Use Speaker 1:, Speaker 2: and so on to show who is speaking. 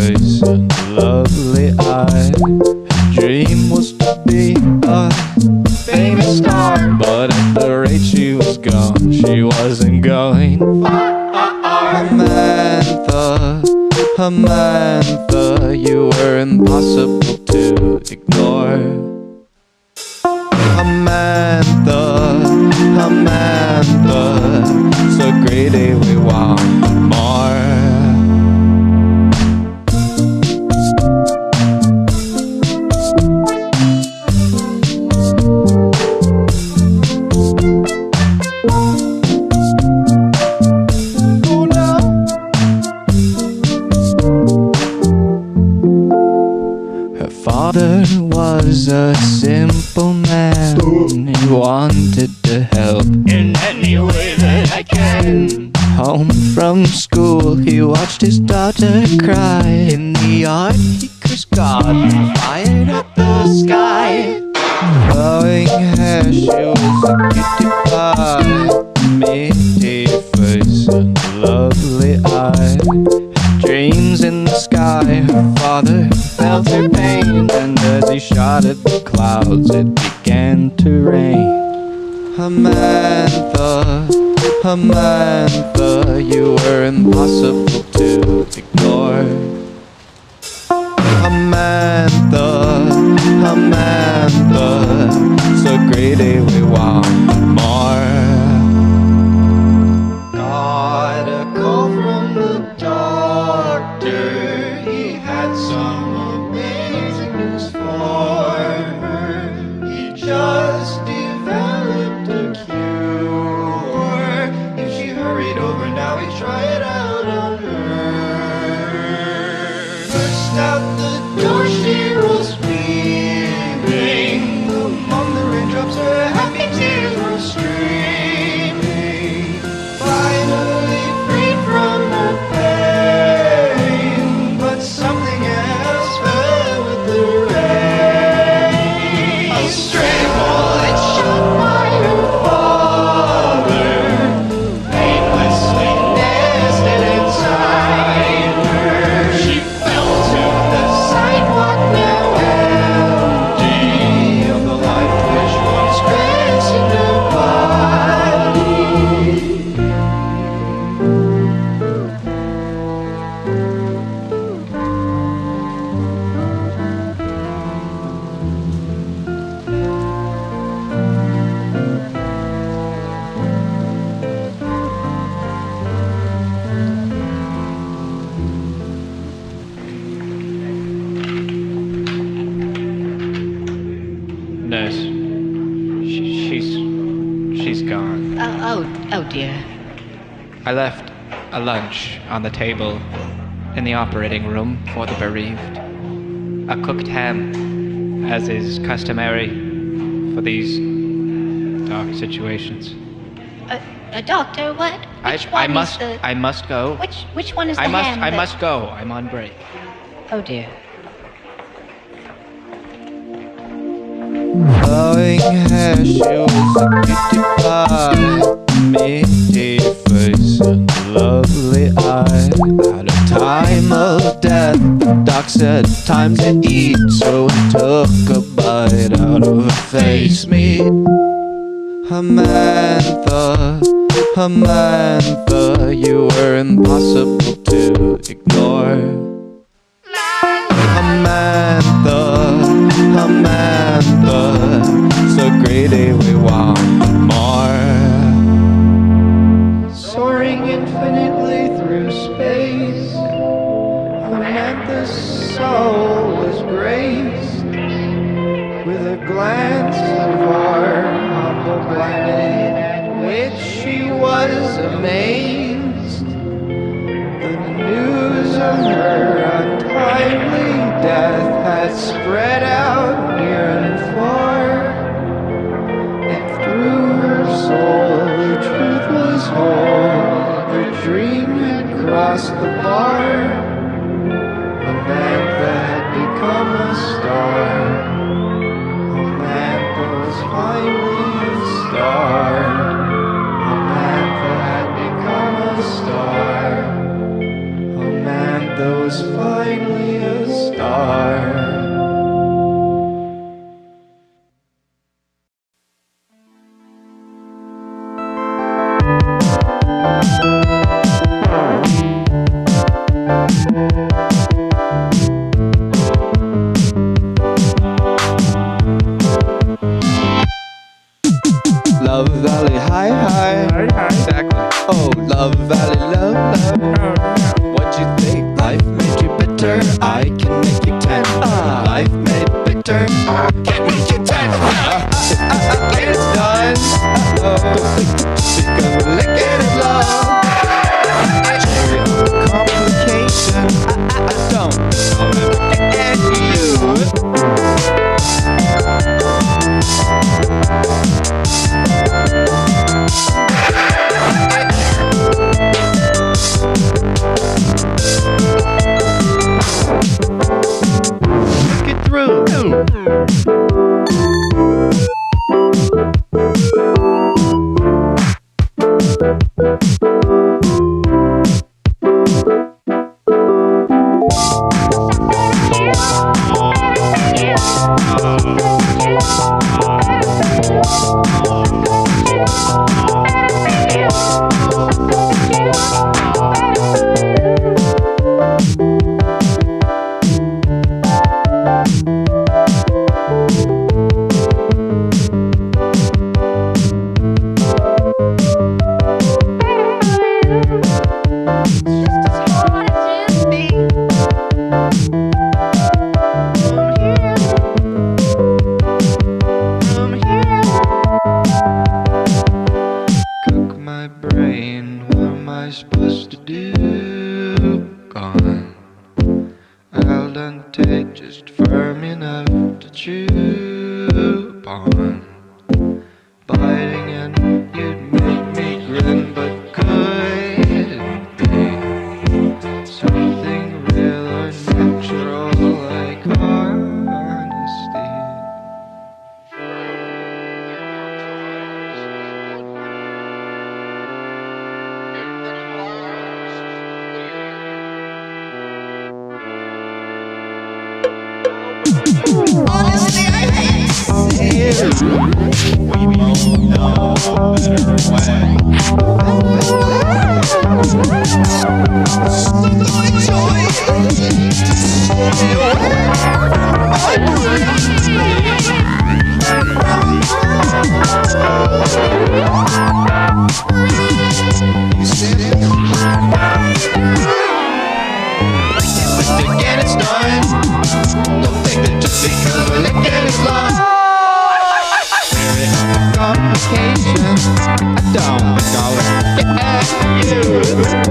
Speaker 1: face and lovely eye. Her dream was to be a famous star, but at the rate she was gone, she wasn't going far. Samantha, Samantha, you were impossible to ignore. Samantha, Samantha, so greedy we want more. Her father was a simple man. He wanted to help in any way that I can. Home from school, he watched his daughter cry. In the yard, he cursed God and fired at the sky. Flowing hair, she was a cutie pie. Meaty face and lovely eye. Dreams in the sky, her father felt her pain, and as he shot at the clouds, it began to rain. Samantha, Samantha, you were impossible to ignore. Samantha, Samantha, so greedy we want more. Got a call from the doctor. He had some amazing news for her. He just developed a cure. If she hurried over now, he'd try it out on her. Burst out the door, she was weeping. Among the raindrops, her happy tears were streaming. Finally freed from her pain, but something else fell with the rain. A stray bullet shot by her father, painlessly nested inside her. She fell to the sidewalk, now empty of the life which once graced her body. Nurse, she's gone.
Speaker 2: Oh dear.
Speaker 1: I left a lunch on the table in the operating room for the bereaved. A cooked ham, as is customary for these dark situations.
Speaker 2: Doctor, what?
Speaker 1: I must go.
Speaker 2: Which one is the
Speaker 1: I
Speaker 2: ham?
Speaker 1: must go. I'm on break.
Speaker 2: Oh dear.
Speaker 1: Flowing hair, she was a cutie pie. Meaty face and lovely eye. At a time of death, the doc said time to eat, so he took a bite out of her face meat. Samantha, Samantha, you were impossible to ignore. Samantha, Samantha, so greedy we want more. Soaring infinitely through space, Samantha's soul was graced with a glance of our humble planet, at which she was amazed. The news of her untimely death had spread out near and far, and through her soul the truth was whole. Her dream had crossed the bar. Samantha had become a star. Samantha was finally a star. Samantha had become finally a star. Love Valley, hi, hi. Exactly. Oh, Love Valley, love, love. What'd you think? Life made you bitter. I can make you 10. Life made bitter. Can make you 10. Get it done. Because we're licking it love. Cherry on the complication. I don't know if I can you. Look it through. Supposed to do gone al dente, just firm enough to chew upon, biting and you'd make me grin, but could it be something real or natural like honesty?
Speaker 3: Honestly, I hate
Speaker 1: you. We both know better way. Again, it's done. Don't think that just because we're licking is love. Complications. I don't think I'll get you.